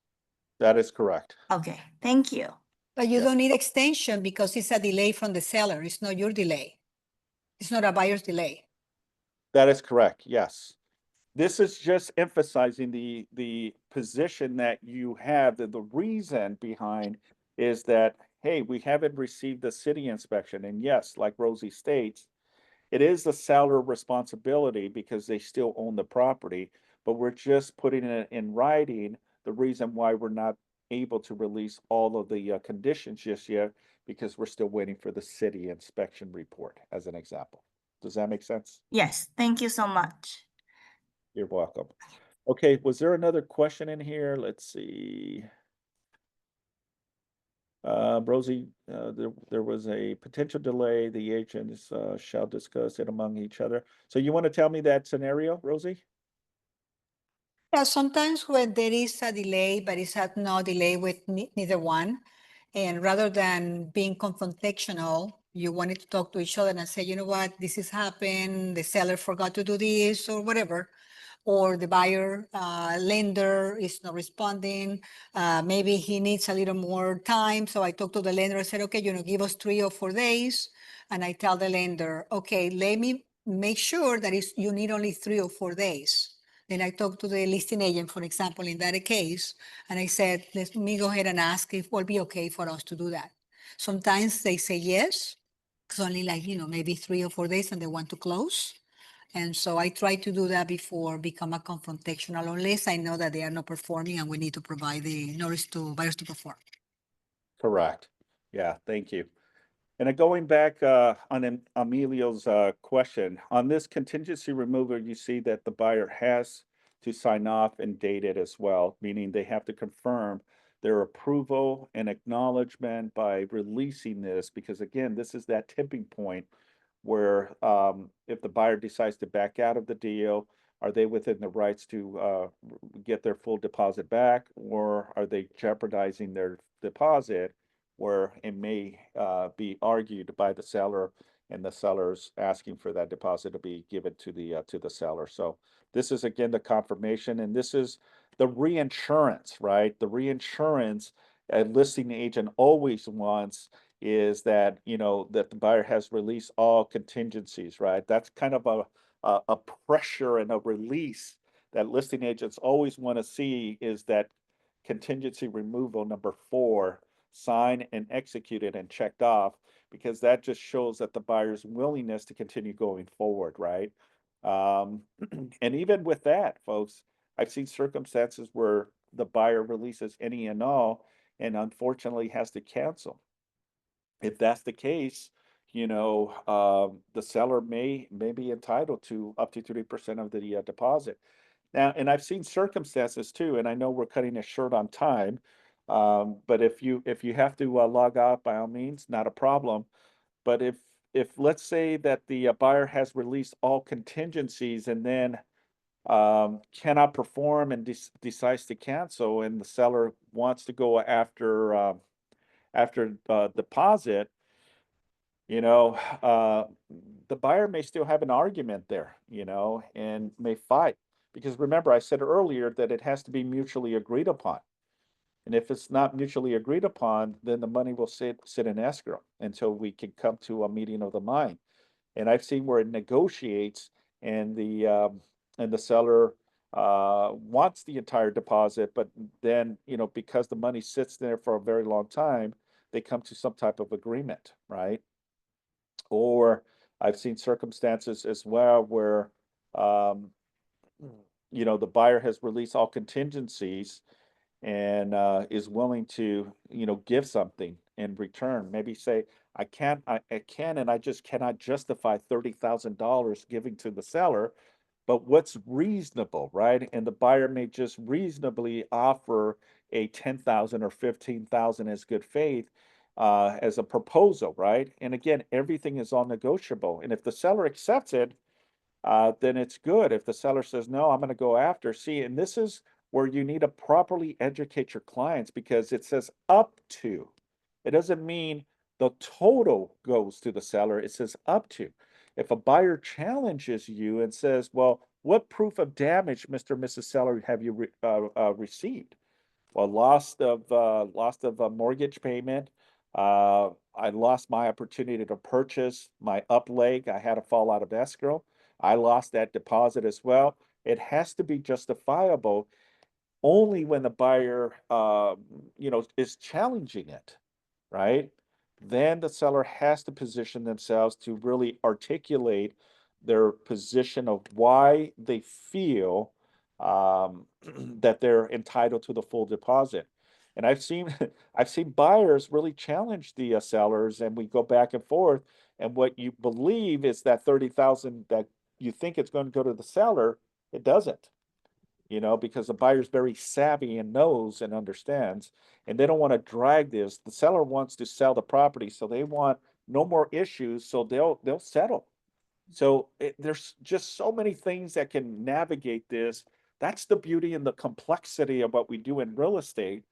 That is correct. Okay, thank you. But you Yeah. don't need extension because it's a delay from the seller. It's not your delay. It's not a buyer's delay. That is correct, yes. This is just emphasizing the position that you have, that the reason behind is that, hey, we haven't received the city inspection. And yes, like Rosie states, it is the seller responsibility because they still own the property, but we're just putting it in writing, the reason why we're not able to release all of the conditions just yet, because we're still waiting for the city inspection report, as an example. Does that make sense? Yes, thank you so much. You're welcome. Okay, was there another question in here? Let's see. Rosie, there was a potential delay. The agents shall discuss it among each other. So you want to tell me that scenario, Rosie? Yeah, sometimes when there is a delay, but it's no delay with neither one, and rather than being confrontational, you wanted to talk to each other and say, you know what, this has happened, the seller forgot to do this or whatever, or the buyer, lender is not responding, maybe he needs a little more time. So I talked to the lender, I said, okay, give us 3 or 4 days. And I tell the lender, okay, let me make sure that you need only 3 or 4 days. Then I talked to the listing agent, for example, in that case, and I said, let me go ahead and ask if it will be okay for us to do that. Sometimes they say yes, it's only like, maybe 3 or 4 days and they want to close. And so I try to do that before become a confrontational, unless I know that they are not performing and we need to provide the notice to buyers to perform. Correct. Yeah, thank you. And going back on Emilio's question, on this contingency removal, you see that the buyer has to sign off and date it as well, meaning they have to confirm their approval and acknowledgement by releasing this, because again, this is that tipping point where if the buyer decides to back out of the deal, are they within the rights to get their full deposit back, or are they jeopardizing their deposit, where it may be argued by the seller, and the seller's asking for that deposit to be given to the seller. So this is again the confirmation, and this is the reinsurance, right? The reinsurance a listing agent always wants is that, that the buyer has released all contingencies, right? That's kind of a pressure and a release that listing agents always want to see, is that contingency removal number 4, signed and executed and checked off, because that just shows that the buyer's willingness to continue going forward, right? And even with that, folks, I've seen circumstances where the buyer releases any and all, and unfortunately has to cancel. If that's the case, the seller may be entitled to up to 30% of the deposit. Now, and I've seen circumstances too, and I know we're cutting it short on time, but if you have to log out, by all means, not a problem. But if let's say that the buyer has released all contingencies and then cannot perform and decides to cancel, and the seller wants to go after deposit, the buyer may still have an argument there, and may fight. Because remember, I said earlier that it has to be mutually agreed upon. And if it's not mutually agreed upon, then the money will sit in escrow until we can come to a meeting of the mind. And I've seen where it negotiates, and the seller wants the entire deposit, but then, because the money sits there for a very long time, they come to some type of agreement, right? Or I've seen circumstances as well where, the buyer has released all contingencies and is willing to, give something in return. Maybe say, I can, and I just cannot justify $30,000 giving to the seller, but what's reasonable, right? And the buyer may just reasonably offer a 10,000 or 15,000 as good faith, as a proposal, right? And again, everything is all negotiable. And if the seller accepts it, then it's good. If the seller says, no, I'm going to go after, see, and this is where you need to properly educate your clients, because it says up to. It doesn't mean the total goes to the seller. It says up to. If a buyer challenges you and says, well, what proof of damage, Mr. and Mrs. Seller, have you received? Well, lost of a mortgage payment. I lost my opportunity to purchase my up leg. I had to fall out of escrow. I lost that deposit as well. It has to be justifiable only when the buyer, is challenging it, right? Then the seller has to position themselves to really articulate their position of why they feel that they're entitled to the full deposit. And I've seen I've seen buyers really challenge the sellers, and we go back and forth. And what you believe is that 30,000 that you think it's going to go to the seller, it doesn't. Because the buyer's very savvy and knows and understands, and they don't want to drag this. The seller wants to sell the property, so they want no more issues, so they'll settle. So there's just so many things that can navigate this. That's the beauty and the complexity of what we do in real estate,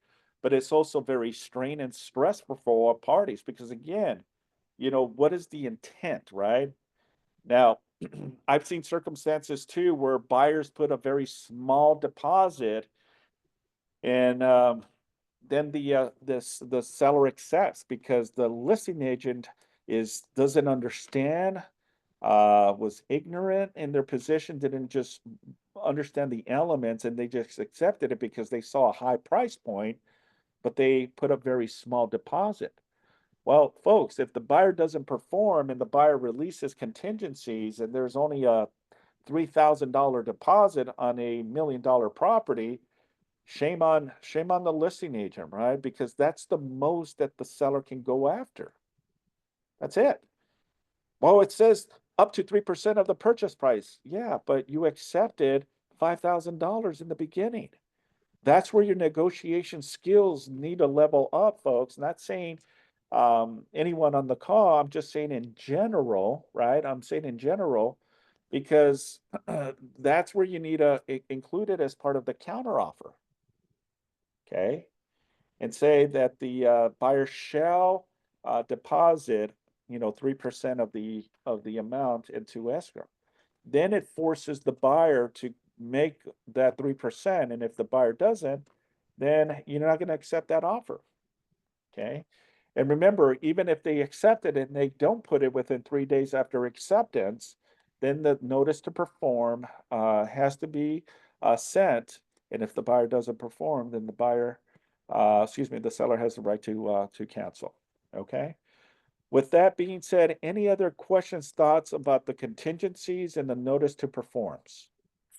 but it's also very strain and stressful for all parties because again, what is the intent, right? Now, I've seen circumstances too where buyers put a very small deposit and then the seller accepts because the listing agent doesn't understand, was ignorant in their position, didn't just understand the elements, and they just accepted it because they saw a high price point, but they put a very small deposit. Well, folks, if the buyer doesn't perform and the buyer releases contingencies and there's only a $3,000 deposit on a $1 million property, shame on the listing agent, right? Because that's the most that the seller can go after. That's it. Well, it says up to 3% of the purchase price. Yeah, but you accepted $5,000 in the beginning. That's where your negotiation skills need to level up, folks. Not saying anyone on the call, I'm just saying in general, right? I'm saying in general, because that's where you need to include it as part of the counteroffer. Okay. And say that the buyer shall deposit, 3% of the amount into escrow. Then it forces the buyer to make that 3%. And if the buyer doesn't, then you're not going to accept that offer. Okay. And remember, even if they accept it and they don't put it within 3 days after acceptance, then the notice to perform has to be sent. And if the buyer doesn't perform, then the seller has the right to cancel. Okay. With that being said, any other questions, thoughts about the contingencies and the notice to performs?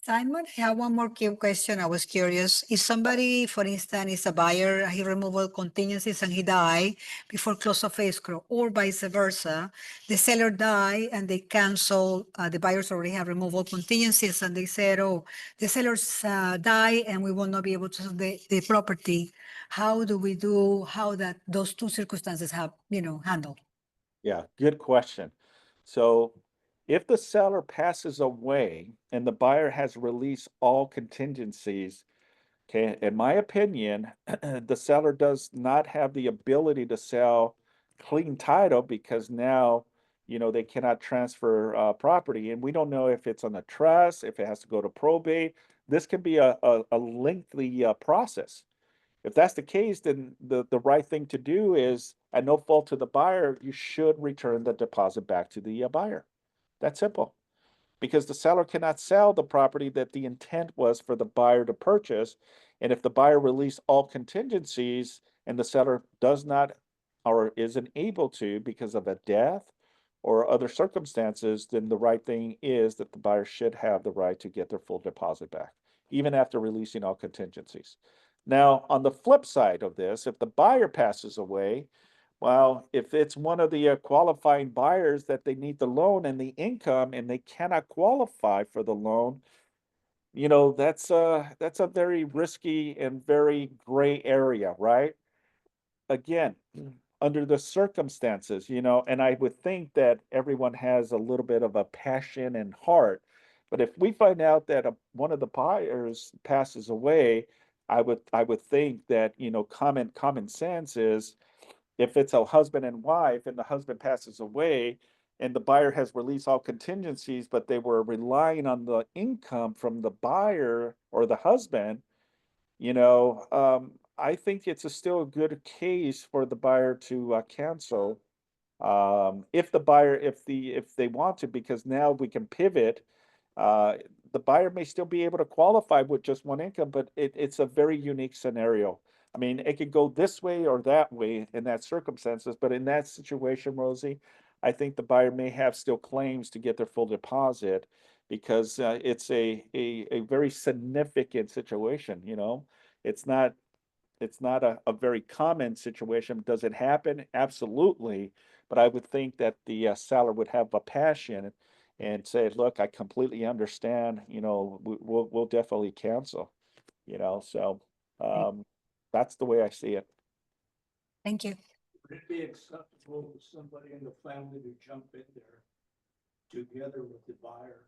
Simon, I have one more question. I was curious. If somebody, for instance, is a buyer, he removed all contingencies and he died before close of escrow, or vice versa, the seller died and they cancel, the buyers already have removed all contingencies and they said, oh, the sellers die and we will not be able to sell the property. How do we do, those two circumstances have, handled? Yeah, good question. So if the seller passes away and the buyer has released all contingencies, okay, in my opinion, the seller does not have the ability to sell clean title because now, they cannot transfer property. And we don't know if it's on a trust, if it has to go to probate. This can be a lengthy process. If that's the case, then the right thing to do is, at no fault to the buyer, you should return the deposit back to the buyer. That's simple. Because the seller cannot sell the property that the intent was for the buyer to purchase. And if the buyer released all contingencies and the seller does not or isn't able to because of a death or other circumstances, then the right thing is that the buyer should have the right to get their full deposit back, even after releasing all contingencies. Now, on the flip side of this, if the buyer passes away, well, if it's one of the qualifying buyers that they need the loan and the income and they cannot qualify for the loan, that's a very risky and very gray area, right? Again, under the circumstances, and I would think that everyone has a little bit of a passion and heart. But if we find out that one of the buyers passes away, I would think that, common sense is, if it's a husband and wife and the husband passes away and the buyer has released all contingencies, but they were relying on the income from the buyer or the husband, I think it's still a good case for the buyer to cancel. If the buyer, if they want to, because now we can pivot. The buyer may still be able to qualify with just one income, but it's a very unique scenario. I mean, it could go this way or that way in that circumstances, but in that situation, Rosie, I think the buyer may have still claims to get their full deposit because it's a very significant situation, you know? It's not a very common situation. Does it happen? Absolutely. But I would think that the seller would have a passion and say, look, I completely understand, you know, we'll definitely cancel, you know, so that's the way I see it. Thank you. Would it be acceptable for somebody in the family to jump in there together with the buyer?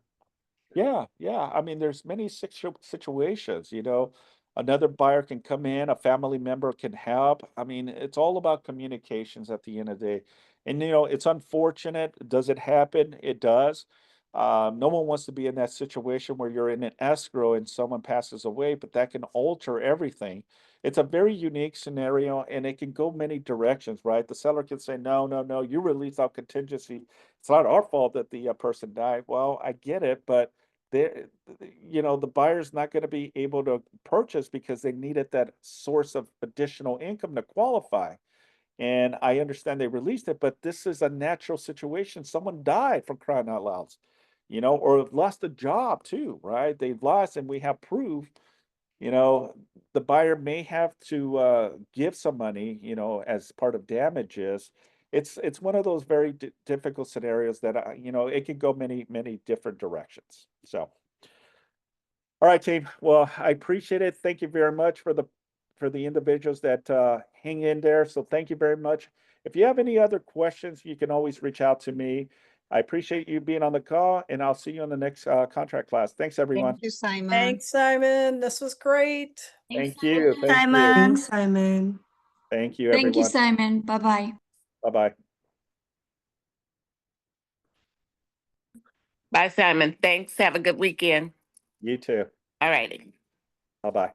Yeah. I mean, there's many situations, you know. Another buyer can come in, a family member can help. I mean, it's all about communications at the end of the day. And you know, it's unfortunate. Does it happen? It does. No one wants to be in that situation where you're in an escrow and someone passes away, but that can alter everything. It's a very unique scenario and it can go many directions, right? The seller can say, no, you release our contingency. It's not our fault that the person died. Well, I get it, but they, you know, the buyer's not going to be able to purchase because they needed that source of additional income to qualify. And I understand they released it, but this is a natural situation. Someone died, for crying out loud, you know, or lost a job too, right? They've lost, and we have proof. You know, the buyer may have to give some money, you know, as part of damages. It's one of those very difficult scenarios that you know, it could go many different directions. So, all right, team. Well, I appreciate it. Thank you very much for the individuals that hang in there. So thank you very much. If you have any other questions, you can always reach out to me. I appreciate you being on the call, and I'll see you on the next contract class. Thanks, everyone. Thank you, Simon. Thanks, Simon. This was great. Thank you. Thank you. Simon. Thanks, Simon. Thank you, Thank you, everyone. Simon. Bye-bye. Bye-bye. Bye, Simon. Thanks. Have a good weekend. You too. All righty. Bye-bye.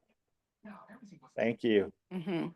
Thank you. Mhm.